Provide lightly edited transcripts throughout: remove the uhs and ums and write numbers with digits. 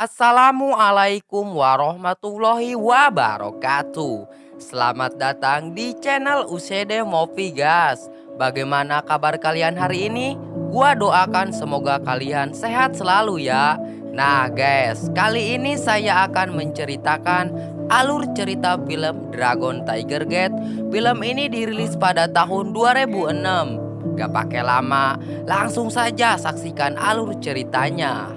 Assalamualaikum warahmatullahi wabarakatuh. Selamat datang di channel UCD Movigas. Bagaimana kabar kalian hari ini? Gua doakan semoga kalian sehat selalu ya. Nah guys, kali ini saya akan menceritakan alur cerita film Dragon Tiger Gate. Film ini dirilis pada tahun 2006. Gak pakai lama, langsung saja saksikan alur ceritanya.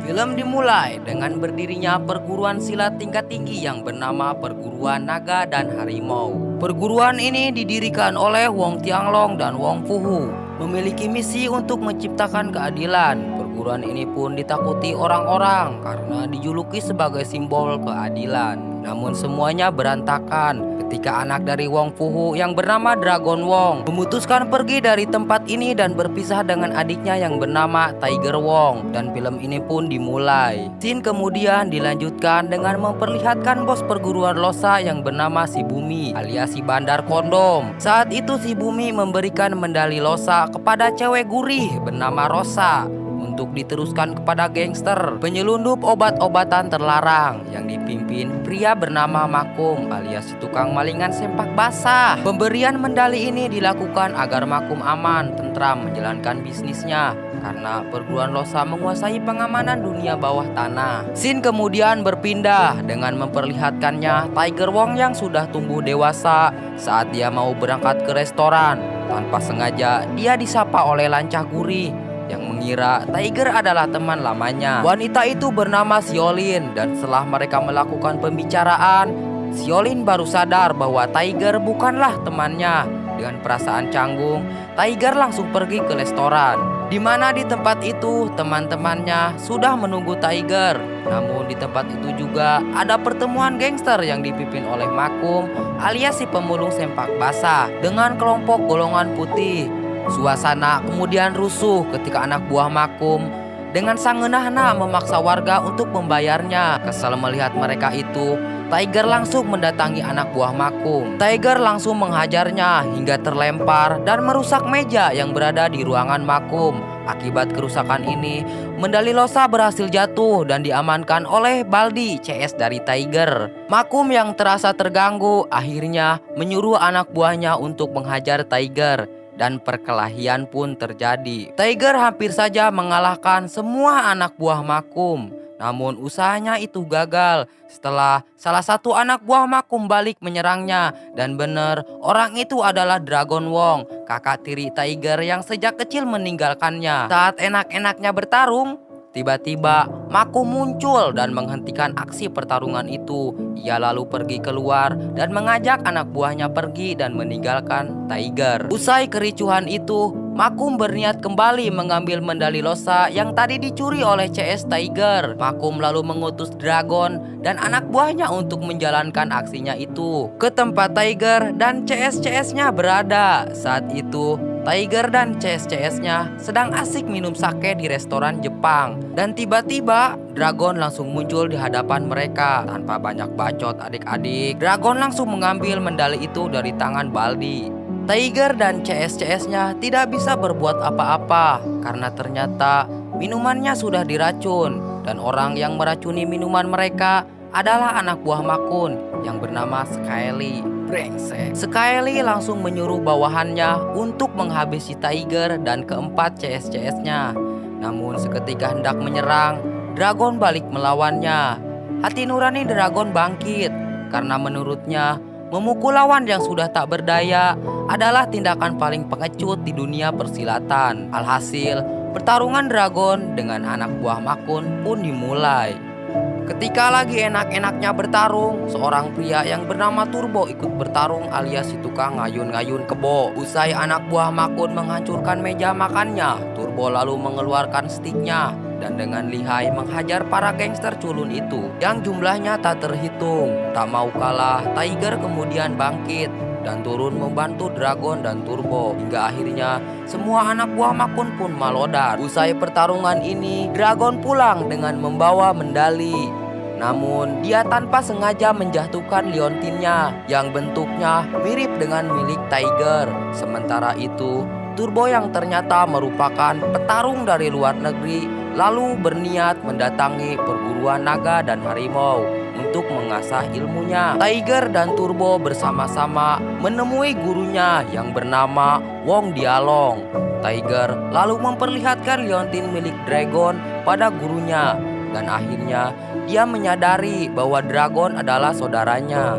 Film dimulai dengan berdirinya perguruan silat tingkat tinggi yang bernama Perguruan Naga dan Harimau. Perguruan ini didirikan oleh Wong Tianglong dan Wong Fuhu, memiliki misi untuk menciptakan keadilan. Perguruan ini pun ditakuti orang-orang karena dijuluki sebagai simbol keadilan. Namun semuanya berantakan ketika anak dari Wong Fuhu yang bernama Dragon Wong memutuskan pergi dari tempat ini dan berpisah dengan adiknya yang bernama Tiger Wong. Dan film ini pun dimulai. Scene kemudian dilanjutkan dengan memperlihatkan bos perguruan Losa yang bernama Si Bumi alias si Bandar Kondom. Saat itu Si Bumi memberikan medali Losa kepada cewek gurih bernama Rosa untuk diteruskan kepada gangster penyelundup obat-obatan terlarang yang dipimpin pria bernama Makum alias si tukang malingan sempak basah. Pemberian medali ini dilakukan agar Makum aman, tentram menjalankan bisnisnya karena perguruan Losa menguasai pengamanan dunia bawah tanah. Scene kemudian berpindah dengan memperlihatkannya Tiger Wong yang sudah tumbuh dewasa saat dia mau berangkat ke restoran. Tanpa sengaja dia disapa oleh Lancah Gurih yang mengira Tiger adalah teman lamanya. Wanita itu bernama Xiolin dan setelah mereka melakukan pembicaraan, Xiolin baru sadar bahwa Tiger bukanlah temannya. Dengan perasaan canggung, Tiger langsung pergi ke restoran, di mana di tempat itu teman-temannya sudah menunggu Tiger. Namun di tempat itu juga ada pertemuan gangster yang dipimpin oleh Makum alias si pemulung sempak basah dengan kelompok golongan putih. Suasana kemudian rusuh ketika anak buah Makum dengan sangenahna memaksa warga untuk membayarnya. Kesal melihat mereka itu, Tiger langsung mendatangi anak buah Makum. Tiger langsung menghajarnya hingga terlempar dan merusak meja yang berada di ruangan Makum. Akibat kerusakan ini, medali Losa berhasil jatuh dan diamankan oleh Baldi CS dari Tiger. Makum yang terasa terganggu akhirnya menyuruh anak buahnya untuk menghajar Tiger. Dan perkelahian pun terjadi. Tiger hampir saja mengalahkan semua anak buah Makum. Namun usahanya itu gagal setelah salah satu anak buah Makum balik menyerangnya. Dan benar, orang itu adalah Dragon Wong, kakak tiri Tiger yang sejak kecil meninggalkannya. Saat enak-enaknya bertarung, tiba-tiba Makum muncul dan menghentikan aksi pertarungan itu. Ia lalu pergi keluar dan mengajak anak buahnya pergi dan meninggalkan Tiger. Usai kericuhan itu, Makum berniat kembali mengambil medali Losa yang tadi dicuri oleh CS Tiger. Makum lalu mengutus Dragon dan anak buahnya untuk menjalankan aksinya itu ke tempat Tiger dan CS-CS-nya berada. Saat itu Tiger dan CS-CS-nya sedang asik minum sake di restoran Jepang. Dan tiba-tiba Dragon langsung muncul di hadapan mereka. Tanpa banyak bacot adik-adik, Dragon langsung mengambil medali itu dari tangan Baldi. Tiger dan CS-CS-nya tidak bisa berbuat apa-apa karena ternyata minumannya sudah diracun. Dan orang yang meracuni minuman mereka adalah anak buah Makun yang bernama Skyly. Brengsek. Skyly langsung menyuruh bawahannya untuk menghabisi Tiger dan keempat CS-CS-nya. Namun seketika hendak menyerang, Dragon balik melawannya. Hati nurani Dragon bangkit karena menurutnya memukul lawan yang sudah tak berdaya adalah tindakan paling pengecut di dunia persilatan. Alhasil, pertarungan Dragon dengan anak buah Makun pun dimulai. Ketika lagi enak-enaknya bertarung, seorang pria yang bernama Turbo ikut bertarung alias si tukang ngayun-ngayun kebo. Usai anak buah Makun menghancurkan meja makannya, Turbo lalu mengeluarkan sticknya dan dengan lihai menghajar para gangster culun itu yang jumlahnya tak terhitung. Tak mau kalah, Tiger kemudian bangkit dan turun membantu Dragon dan Turbo hingga akhirnya semua anak buah Makun pun malodar. Usai pertarungan ini, Dragon pulang dengan membawa medali. Namun dia tanpa sengaja menjatuhkan liontinnya yang bentuknya mirip dengan milik Tiger. Sementara itu Turbo yang ternyata merupakan petarung dari luar negeri lalu berniat mendatangi perguruan naga dan harimau untuk mengasah ilmunya. Tiger dan Turbo bersama-sama menemui gurunya yang bernama Wong Dialong. Tiger lalu memperlihatkan liontin milik Dragon pada gurunya dan akhirnya dia menyadari bahwa Dragon adalah saudaranya.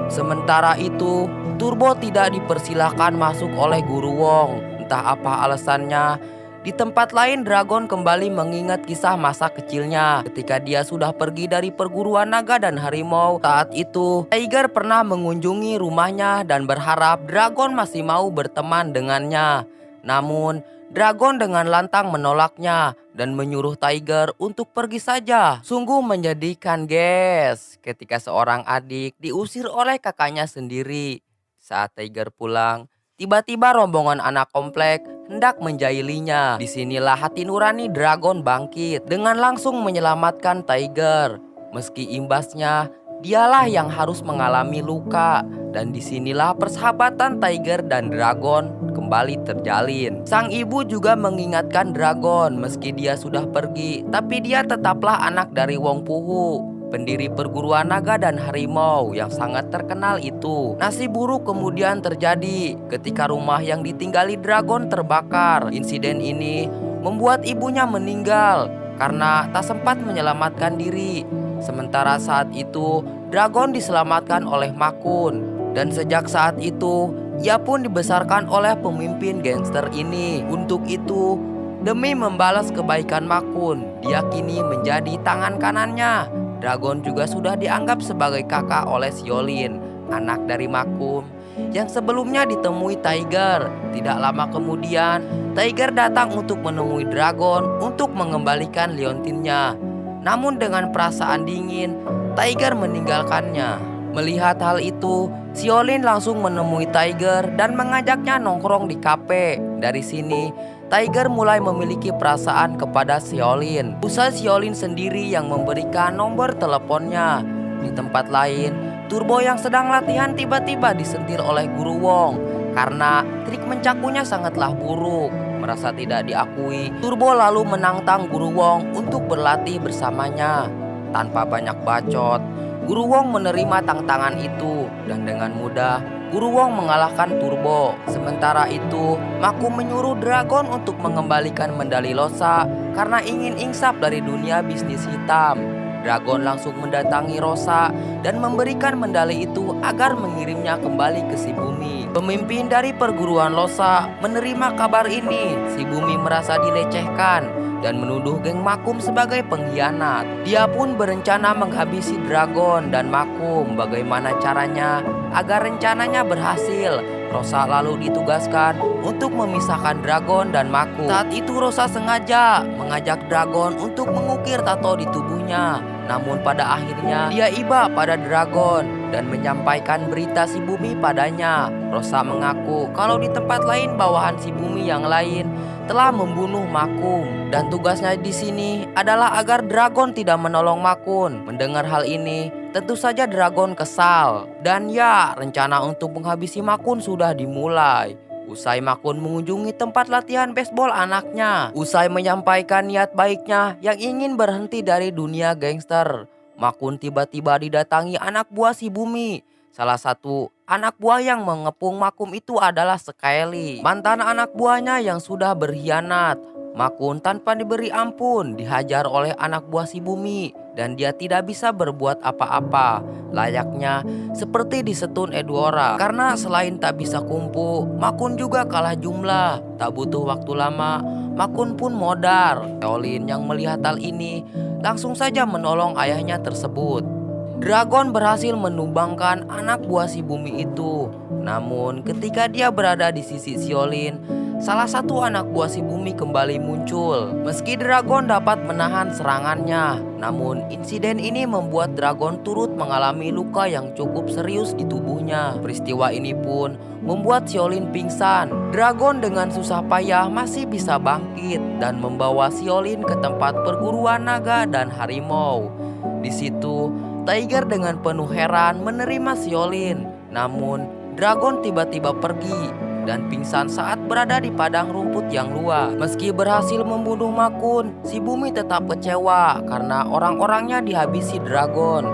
Sementara itu Turbo tidak dipersilahkan masuk oleh guru Wong. Entah apa alasannya. Di tempat lain Dragon kembali mengingat kisah masa kecilnya ketika dia sudah pergi dari perguruan naga dan harimau. Saat itu Tiger pernah mengunjungi rumahnya dan berharap Dragon masih mau berteman dengannya. Namun Dragon dengan lantang menolaknya dan menyuruh Tiger untuk pergi saja. Sungguh menyedihkan guys ketika seorang adik diusir oleh kakaknya sendiri. Saat Tiger pulang, tiba-tiba rombongan anak komplek hendak menjahilinya. Disinilah hati nurani Dragon bangkit dengan langsung menyelamatkan Tiger. Meski imbasnya, dialah yang harus mengalami luka. Dan disinilah persahabatan Tiger dan Dragon kembali terjalin. Sang ibu juga mengingatkan Dragon meski dia sudah pergi, tapi dia tetaplah anak dari Wong Puhu, pendiri perguruan naga dan harimau yang sangat terkenal itu. Nasib buruk kemudian terjadi ketika rumah yang ditinggali Dragon terbakar. Insiden ini membuat ibunya meninggal karena tak sempat menyelamatkan diri. Sementara saat itu Dragon diselamatkan oleh Makun. Dan sejak saat itu ia pun dibesarkan oleh pemimpin gangster ini. Untuk itu, demi membalas kebaikan Makun, dia kini menjadi tangan kanannya. Dragon juga sudah dianggap sebagai kakak oleh Xiaolin, anak dari Makun, yang sebelumnya ditemui Tiger. Tidak lama kemudian, Tiger datang untuk menemui Dragon untuk mengembalikan liontinnya. Namun dengan perasaan dingin, Tiger meninggalkannya. Melihat hal itu, Xiaolin langsung menemui Tiger dan mengajaknya nongkrong di kafe. Dari sini, Tiger mulai memiliki perasaan kepada Xiaolin. Usai Xiaolin sendiri yang memberikan nomor teleponnya. Di tempat lain, Turbo yang sedang latihan tiba-tiba disentil oleh guru Wong karena trik mencakunya sangatlah buruk. Merasa tidak diakui, Turbo lalu menantang guru Wong untuk berlatih bersamanya. Tanpa banyak bacot, Guru Wong menerima tantangan itu dan dengan mudah Guru Wong mengalahkan Turbo. Sementara itu, Makun menyuruh Dragon untuk mengembalikan medali Losa karena ingin insaf dari dunia bisnis hitam. Dragon langsung mendatangi Rosa dan memberikan medali itu agar mengirimnya kembali ke si bumi. Pemimpin dari perguruan Losa menerima kabar ini. Si bumi merasa dilecehkan dan menuduh geng Makun sebagai pengkhianat. Dia pun berencana menghabisi Dragon dan Makun. Bagaimana caranya agar rencananya berhasil? Rosa lalu ditugaskan untuk memisahkan Dragon dan Makun. Saat itu Rosa sengaja mengajak Dragon untuk mengukir tato di tubuhnya. Namun pada akhirnya dia iba pada Dragon dan menyampaikan berita si bumi padanya. Rosa mengaku kalau di tempat lain bawahan si bumi yang lain telah membunuh Makun dan tugasnya di sini adalah agar Dragon tidak menolong Makun. Mendengar hal ini, tentu saja Dragon kesal dan ya, rencana untuk menghabisi Makun sudah dimulai. Usai Makun mengunjungi tempat latihan baseball anaknya, usai menyampaikan niat baiknya yang ingin berhenti dari dunia gangster, Makun tiba-tiba didatangi anak buah si bumi. Salah satu anak buah yang mengepung Makun itu adalah Skyly, mantan anak buahnya yang sudah berkhianat. Makun tanpa diberi ampun dihajar oleh anak buah si bumi dan dia tidak bisa berbuat apa-apa, layaknya seperti disetun Edwora. Karena selain tak bisa kumpu, Makun juga kalah jumlah. Tak butuh waktu lama, Makun pun modar. Xiaolin yang melihat hal ini langsung saja menolong ayahnya tersebut. Dragon berhasil menumbangkan anak buah si bumi itu. Namun ketika dia berada di sisi Xiaolin, salah satu anak buah si bumi kembali muncul. Meski Dragon dapat menahan serangannya, namun insiden ini membuat Dragon turut mengalami luka yang cukup serius di tubuhnya. Peristiwa ini pun membuat Xiaolin pingsan. Dragon dengan susah payah masih bisa bangkit dan membawa Xiaolin ke tempat perguruan naga dan harimau. Di situ, Tiger dengan penuh heran menerima Xiaolin. Namun, dragon tiba-tiba pergi dan pingsan saat berada di padang rumput yang luas. Meski berhasil membunuh Ma Kun, si Bumi tetap kecewa karena orang-orangnya dihabisi dragon.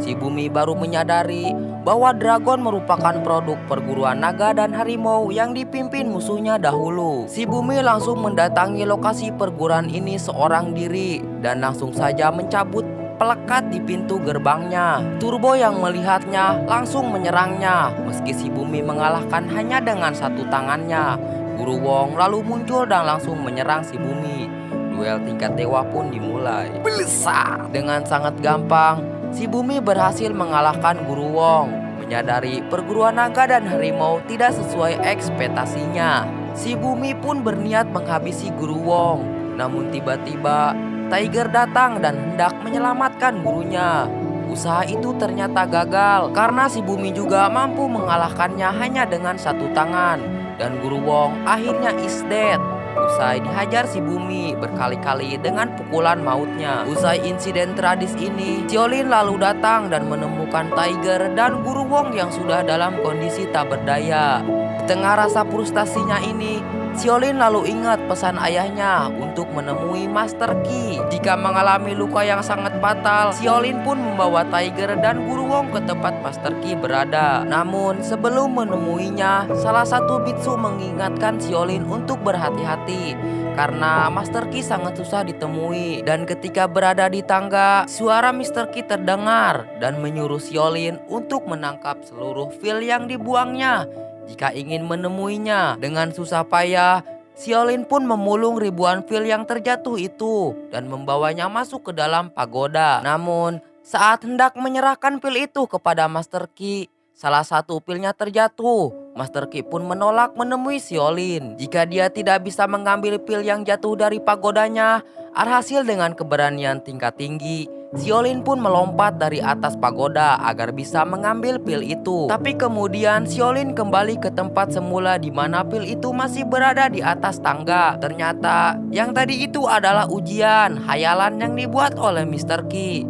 Si Bumi baru menyadari bahwa dragon merupakan produk perguruan naga dan harimau yang dipimpin musuhnya dahulu. Si Bumi langsung mendatangi lokasi perguruan ini seorang diri dan langsung saja mencabut pelekat di pintu gerbangnya. Turbo yang melihatnya langsung menyerangnya. Meski si Bumi mengalahkan hanya dengan satu tangannya, Guru Wong lalu muncul dan langsung menyerang si Bumi. Duel tingkat dewa pun dimulai. Belesa! Dengan sangat gampang, si Bumi berhasil mengalahkan Guru Wong. Menyadari perguruan naga dan harimau tidak sesuai ekspektasinya, si Bumi pun berniat menghabisi Guru Wong. Namun tiba-tiba Tiger datang dan hendak menyelamatkan gurunya. Usaha itu ternyata gagal karena si Bumi juga mampu mengalahkannya hanya dengan satu tangan. Dan Guru Wong akhirnya is dead. Usai dihajar si Bumi berkali-kali dengan pukulan mautnya. Usai insiden tragis ini, Xiaolin lalu datang dan menemukan Tiger dan Guru Wong yang sudah dalam kondisi tak berdaya. Di tengah rasa frustasinya ini, Xiaolin lalu ingat pesan ayahnya untuk menemui Master Qi. Jika mengalami luka yang sangat fatal, Xiaolin pun membawa Tiger dan Guru Wong ke tempat Master Qi berada. Namun sebelum menemuinya, salah satu biksu mengingatkan Xiaolin untuk berhati-hati karena Master Qi sangat susah ditemui. Dan ketika berada di tangga, suara Master Qi terdengar dan menyuruh Xiaolin untuk menangkap seluruh fil yang dibuangnya jika ingin menemuinya. Dengan susah payah, Xiaolin pun memulung ribuan fil yang terjatuh itu dan membawanya masuk ke dalam pagoda. Namun, saat hendak menyerahkan fil itu kepada Master Qi, salah satu filnya terjatuh. Master Qi pun menolak menemui Xiaolin. Jika dia tidak bisa mengambil fil yang jatuh dari pagodanya, alhasil dengan keberanian tingkat tinggi, Xiaolin pun melompat dari atas pagoda agar bisa mengambil pil itu. Tapi kemudian Xiaolin kembali ke tempat semula di mana pil itu masih berada di atas tangga. Ternyata yang tadi itu adalah ujian hayalan yang dibuat oleh Master Qi.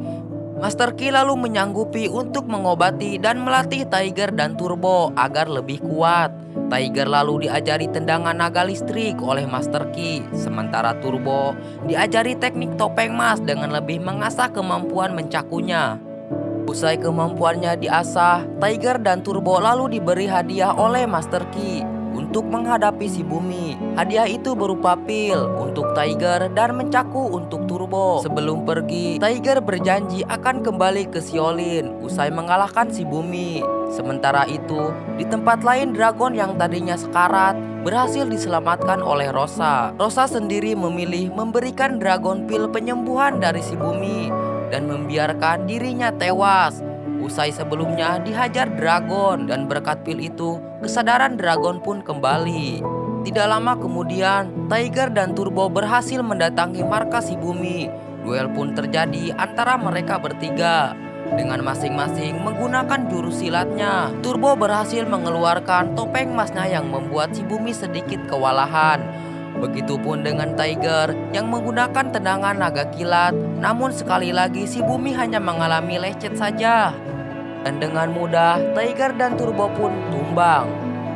Master Qi lalu menyanggupi untuk mengobati dan melatih Tiger dan Turbo agar lebih kuat. Tiger lalu diajari tendangan naga listrik oleh Master Qi, sementara Turbo diajari teknik topeng emas dengan lebih mengasah kemampuan mencakunya. Usai kemampuannya diasah, Tiger dan Turbo lalu diberi hadiah oleh Master Qi untuk menghadapi si Bumi. Hadiah itu berupa pil untuk Tiger dan mencaku untuk Turbo. Sebelum pergi, Tiger berjanji akan kembali ke Xiaolin usai mengalahkan si Bumi. Sementara itu, di tempat lain dragon yang tadinya sekarat berhasil diselamatkan oleh Rosa. Rosa sendiri memilih memberikan dragon pil penyembuhan dari si Bumi dan membiarkan dirinya tewas. Usai sebelumnya dihajar dragon dan berkat pil itu, kesadaran dragon pun kembali. Tidak lama kemudian, Tiger dan Turbo berhasil mendatangi markas si Bumi. Duel pun terjadi antara mereka bertiga dengan masing-masing menggunakan jurus silatnya. Turbo berhasil mengeluarkan topeng emasnya yang membuat si Bumi sedikit kewalahan. Begitupun dengan Tiger yang menggunakan tendangan naga kilat. Namun sekali lagi si Bumi hanya mengalami lecet saja. Dan dengan mudah Tiger dan Turbo pun tumbang.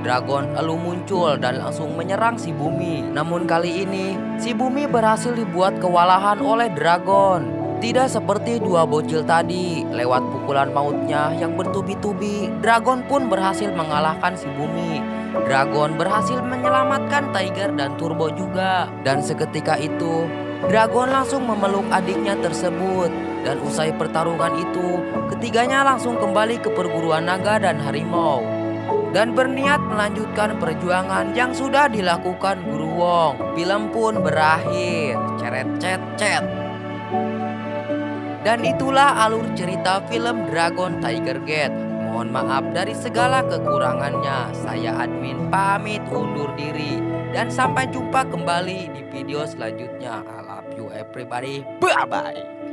Dragon lalu muncul dan langsung menyerang si Bumi. Namun kali ini si Bumi berhasil dibuat kewalahan oleh dragon. Tidak seperti dua bocil tadi, lewat pukulan mautnya yang bertubi-tubi, dragon pun berhasil mengalahkan si Bumi. Dragon berhasil menyelamatkan Tiger dan Turbo juga. Dan seketika itu, dragon langsung memeluk adiknya tersebut. Dan usai pertarungan itu, ketiganya langsung kembali ke perguruan naga dan harimau dan berniat melanjutkan perjuangan yang sudah dilakukan Guru Wong. Film pun berakhir. Ceret-cet-cet. Dan itulah alur cerita film Dragon Tiger Gate. Mohon maaf dari segala kekurangannya. Saya admin pamit undur diri. Dan sampai jumpa kembali di video selanjutnya. I love you everybody. Bye bye.